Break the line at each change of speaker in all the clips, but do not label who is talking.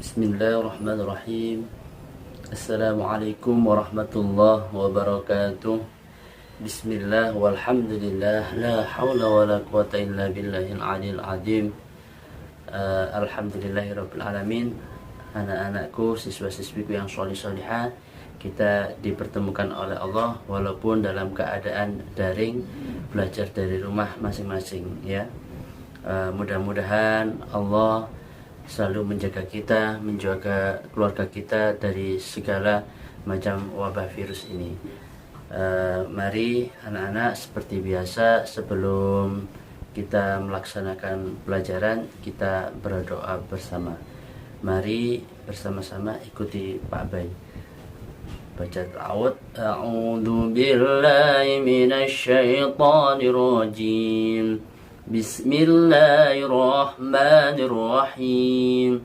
Bismillahirrahmanirrahim. Assalamualaikum warahmatullahi wabarakatuh. Bismillah walhamdulillah la hawla wa la quwata illa billahil aliyil azim. Alhamdulillahirabbil alamin. Anak-anakku, siswa-siswiku yang sholih-sholihah, kita dipertemukan oleh Allah walaupun dalam keadaan daring, belajar dari rumah masing-masing ya. Mudah-mudahan Allah selalu menjaga kita, menjaga keluarga kita dari segala macam wabah virus ini. Mari anak-anak, seperti biasa sebelum kita melaksanakan pelajaran, kita berdoa bersama. Mari bersama-sama ikuti Pak Bay. Baca ta'awud. A'udzu billahi minasyaitonir rajim. Bismillahirrahmanirrahim.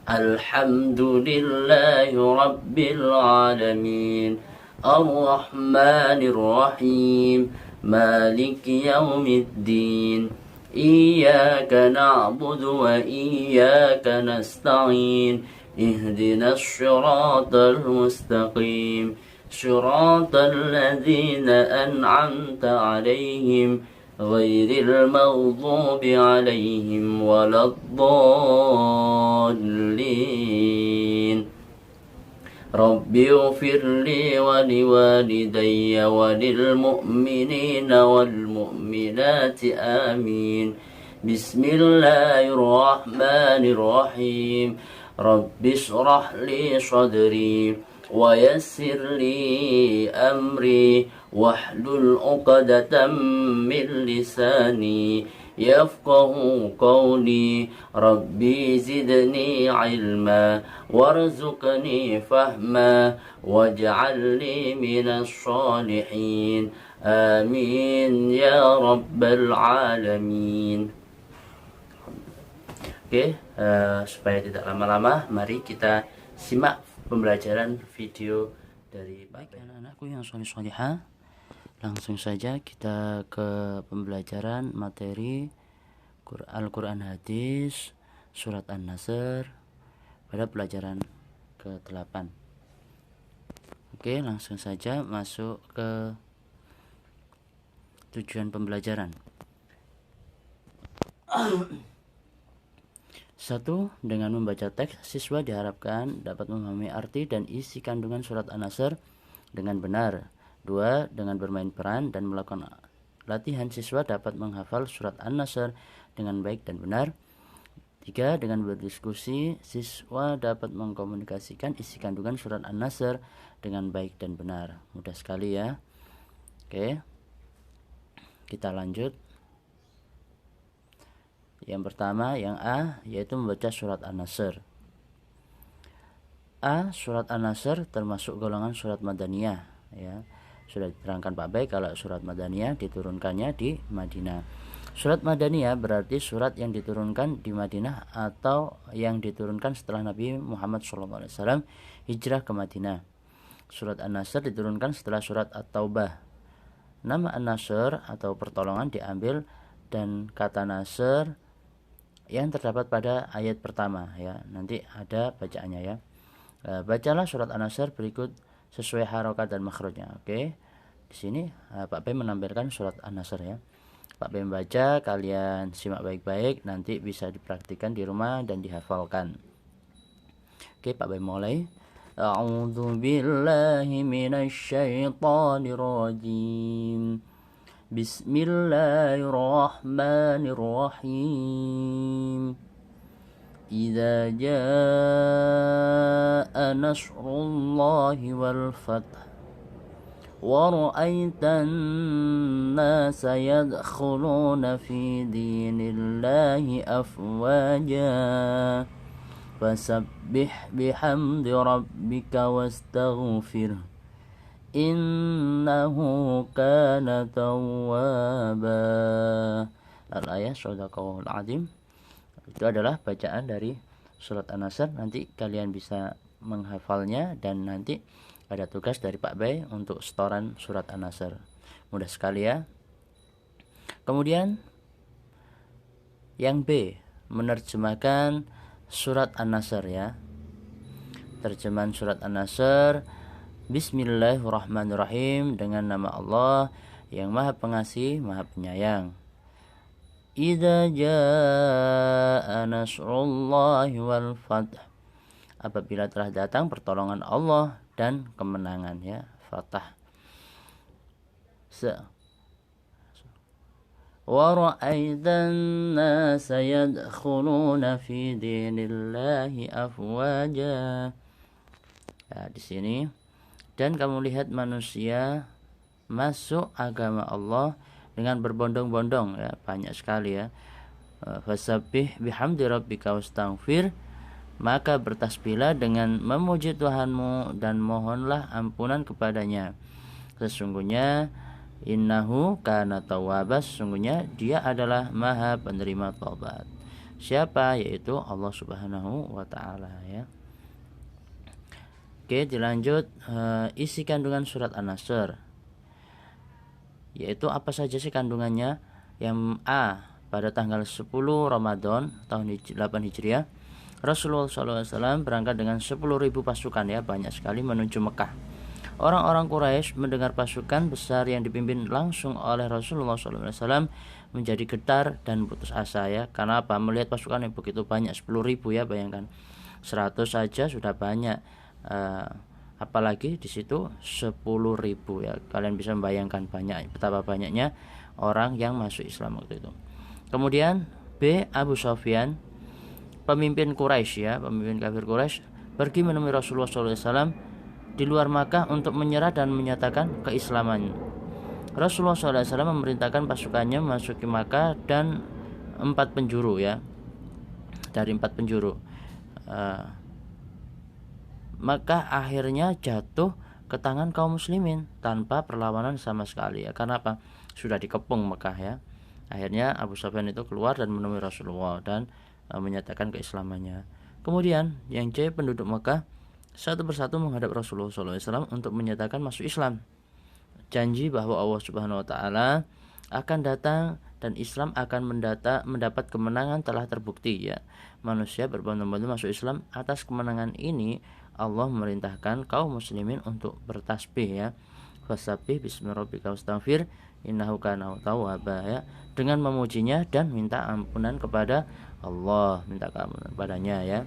Alhamdulillahi rabbil alamin. Ar-Rahmanir-Rahim. Maliki yaumiddin. Iyyaka na'budu wa iyyaka nasta'in. Ihdinas siratal mustaqim. Siratal ladzina an'amta 'alaihim ghairil maghdubi 'alaihim waladdallin. Rabbi ighfirli wa liwalidayya wa lil mu'minina wal mu'minati amin. Bismillahirrahmanirrahim. Rabbi shrah li sadri wa yassir li amri wahlul 'uqdatam min lisani yafqahu qawli. Rabbi zidni ilma warzuqni fahma waj'alni minas shalihin. Amin ya rabbal alamin. Oke, supaya tidak lama-lama, mari kita simak pembelajaran video dari Baik anak-anakku yang sholih-sholihah. Langsung saja kita ke pembelajaran materi Al-Quran Hadis Surat An-Nasr pada pelajaran ke-8. Oke, langsung saja masuk ke tujuan pembelajaran. 1. Dengan membaca teks, siswa diharapkan dapat memahami arti dan isi kandungan surat An-Nasr dengan benar. 2. Dengan bermain peran dan melakukan latihan, siswa dapat menghafal surat An-Nasr dengan baik dan benar. 3. Dengan berdiskusi, siswa dapat mengkomunikasikan isi kandungan surat An-Nasr dengan baik dan benar. Mudah sekali ya. Oke, kita lanjut. Yang pertama, yang A, yaitu membaca surat An-Nasr. A. Surat An-Nasr termasuk golongan surat Madaniyah ya. Sudah diterangkan Pak Bay kalau surat Madaniyah diturunkannya di Madinah. Surat Madaniyah berarti surat yang diturunkan di Madinah atau yang diturunkan setelah Nabi Muhammad SAW hijrah ke Madinah. Surat An-Nasr diturunkan setelah surat At-Taubah. Nama An-Nasr atau pertolongan diambil dan kata Nasr yang terdapat pada ayat pertama ya. Nanti ada bacaannya ya. Bacalah surat An-Nasr berikut sesuai harokat dan makhrajnya. Oke. Di sini Pak B menampilkan surat An-Nasr ya. Pak B membaca, kalian simak baik-baik, nanti bisa dipraktikkan di rumah dan dihafalkan. Oke, Pak B mulai. A'udzu billahi minasyaitonir rajim. Bismillahirrahmanirrahim. Idza jaa nasrullahi wal fath wa ra'aitan nasa yadkhuluna fi dinillahi afwaja fasabbih bihamdi rabbika wastaghfir innahu kana tawwaba. Al-ayah shadaqallahul azim. Itu adalah bacaan dari surat An-Nasr. Nanti kalian bisa menghafalnya dan nanti ada tugas dari Pak Bay untuk setoran surat An-Nasr. Mudah sekali ya. Kemudian yang B, menerjemahkan surat An-Nasr ya. Terjemahan surat An-Nasr. Bismillahirrahmanirrahim, dengan nama Allah yang Maha Pengasih, Maha Penyayang. Idza jaa nasrullahi wal fath, apabila telah datang pertolongan Allah dan kemenangan, ya, fatah. Wa ra'aitan nasa yadkhuluna fi dinillahi afwaja. Ya, di sini, dan kamu lihat manusia masuk agama Allah dengan berbondong-bondong, ya, banyak sekali, ya. Fasabbih bihamdi rabbika wastaghfir, maka bertasbihlah dengan memuji Tuhanmu dan mohonlah ampunan kepadanya. Sesungguhnya innahu kana tawwabas, sesungguhnya dia adalah Maha penerima taubat. Siapa? Yaitu Allah Subhanahu wa taala, ya. Oke, dilanjut isi kandungan surat An-Nasr, yaitu apa saja sih kandungannya. Yang A, pada tanggal 10 Ramadan tahun 8 Hijriah, Rasulullah SAW berangkat dengan 10.000 pasukan, ya, banyak sekali, menuju Mekah. Orang-orang Quraisy mendengar pasukan besar yang dipimpin langsung oleh Rasulullah SAW menjadi getar dan putus asa, ya. Karena apa? Melihat pasukan yang begitu banyak, 10.000, ya, bayangkan 100 saja sudah banyak, apalagi di situ 10.000, ya. Kalian bisa membayangkan betapa banyaknya orang yang masuk Islam waktu itu. Kemudian B, Abu Sufyan, pemimpin Quraisy, ya, pemimpin kafir Quraisy, pergi menemui Rasulullah SAW di luar Makkah untuk menyerah dan menyatakan keislaman. Rasulullah SAW memerintahkan pasukannya memasuki Makkah dan 4 penjuru, ya, dari 4 penjuru. Maka akhirnya jatuh ke tangan kaum muslimin tanpa perlawanan sama sekali, ya. Karena apa? Sudah dikepung Mekah, ya. Akhirnya Abu Sufyan itu keluar dan menemui Rasulullah dan menyatakan keislamannya. Kemudian yang C, penduduk Mekah satu persatu menghadap Rasulullah SAW untuk menyatakan masuk Islam. Janji bahwa Allah Subhanahu wa taala akan datang dan Islam akan mendapat kemenangan telah terbukti, ya. Manusia berbondong-bondong masuk Islam. Atas kemenangan ini Allah memerintahkan kaum muslimin untuk bertasbih, ya. Fasabbih bismi rabbika wastaghfir innahu kana tawwaba, ya, dengan memujinya dan minta ampunan kepada Allah, minta keampunan padanya, ya.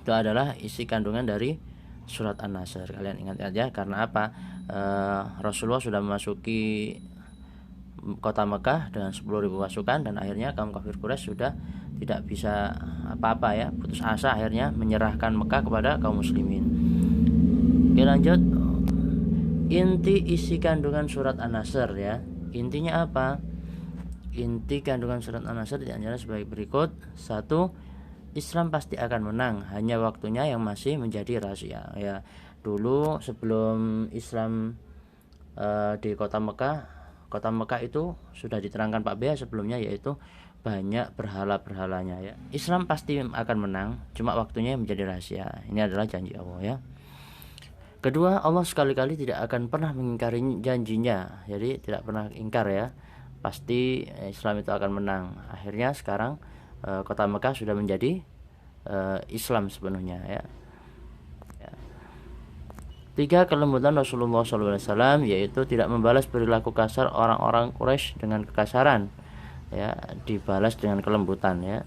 Itu adalah isi kandungan dari surat An-Nasr. Kalian ingat ya, karena apa? Rasulullah sudah memasuki kota Mekah dengan 10.000 pasukan, dan akhirnya kaum kafir Quraisy sudah tidak bisa apa-apa, ya, putus asa, akhirnya menyerahkan Mekah kepada kaum muslimin. Oke, lanjut. Inti isi kandungan surat An-Nasr, ya. Intinya apa? Inti kandungan surat An-Nasr dianjurkan sebagai berikut. 1. Islam pasti akan menang, hanya waktunya yang masih menjadi rahasia, ya. Dulu sebelum Islam di kota Mekah itu sudah diterangkan Pak Bea sebelumnya, yaitu banyak berhala-berhalanya, ya. Islam pasti akan menang, cuma waktunya yang menjadi rahasia. Ini adalah janji Allah, ya. Kedua, Allah sekali-kali tidak akan pernah mengingkari janjinya, jadi tidak pernah ingkar, ya. Pasti Islam itu akan menang. Akhirnya sekarang kota Mekah sudah menjadi Islam sepenuhnya, ya. 3. Kelembutan Rasulullah SAW, yaitu tidak membalas perilaku kasar orang-orang Quraisy dengan kekasaran, ya, dibalas dengan kelembutan, ya.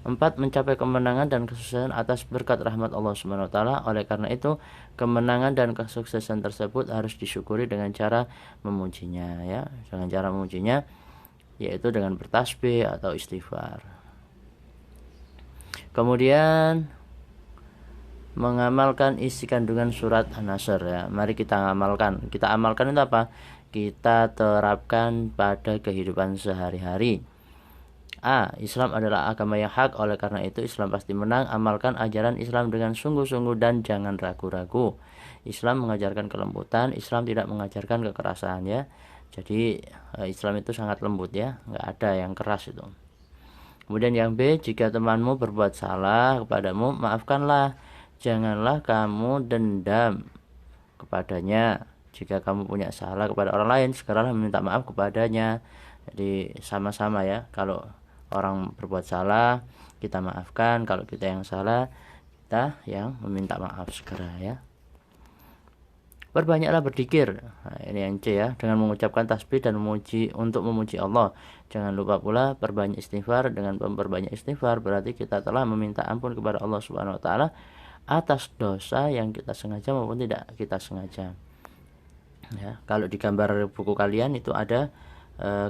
4. Mencapai kemenangan dan kesuksesan atas berkat rahmat Allah Subhanahu wa taala. Oleh karena itu, kemenangan dan kesuksesan tersebut harus disyukuri dengan cara memujinya, ya. Dengan cara memujinya yaitu dengan bertasbih atau istighfar. Kemudian mengamalkan isi kandungan surat An-Nasr, ya. Mari kita amalkan. Kita amalkan itu apa? Kita terapkan pada kehidupan sehari-hari. A. Islam adalah agama yang hak, oleh karena itu Islam pasti menang. Amalkan ajaran Islam dengan sungguh-sungguh dan jangan ragu-ragu. Islam mengajarkan kelembutan, Islam tidak mengajarkan kekerasan, ya. Jadi Islam itu sangat lembut, ya, nggak ada yang keras itu. Kemudian yang B, jika temanmu berbuat salah kepadamu, maafkanlah. Janganlah kamu dendam kepadanya. Jika kamu punya salah kepada orang lain, segeralah meminta maaf kepadanya. Jadi sama-sama, ya. Kalau orang berbuat salah, kita maafkan. Kalau kita yang salah, kita yang meminta maaf segera ya. Perbanyaklah berzikir. Nah, ini yang C ya, dengan mengucapkan tasbih dan memuji Allah. Jangan lupa pula perbanyak istighfar. Dengan memperbanyak istighfar berarti kita telah meminta ampun kepada Allah Subhanahu wa taala atas dosa yang kita sengaja maupun tidak kita sengaja. Ya, kalau di gambar buku kalian itu ada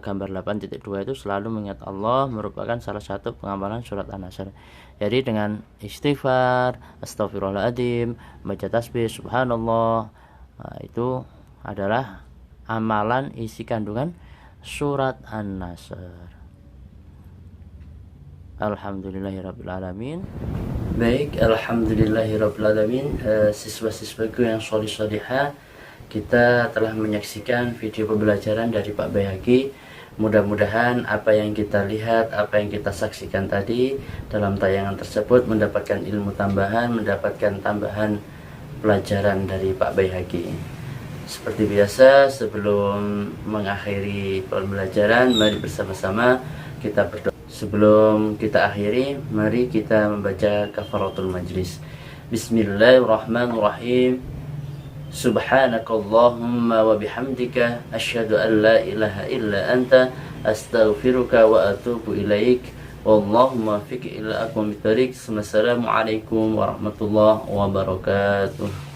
gambar 8.2 itu selalu mengingat Allah merupakan salah satu pengamalan surat An-Nasr. Jadi dengan istighfar, astagfirullahaladzim, baca tasbih, subhanallah, itu adalah amalan isi kandungan surat An-Nasr. Alhamdulillahirrabbilalamin. Baik, alhamdulillahirrabbilalamin. Siswa-siswaku yang sholih-sholihah, kita telah menyaksikan video pembelajaran dari Pak Baihaqi. Mudah-mudahan apa yang kita lihat, apa yang kita saksikan tadi dalam tayangan tersebut mendapatkan ilmu tambahan, mendapatkan tambahan pelajaran dari Pak Baihaqi. Seperti biasa, sebelum mengakhiri pembelajaran, mari bersama-sama kita berdoa. Sebelum kita akhiri, mari kita membaca kafaratul majlis. Bismillahirrahmanirrahim. Subhanakallahumma wa bihamdika asyhadu an la ilaha illa anta astaghfiruka wa atubu ilaik. Wallahumma fiqh ila aqwamit thariq. Wassalamualaikum warahmatullahi wabarakatuh.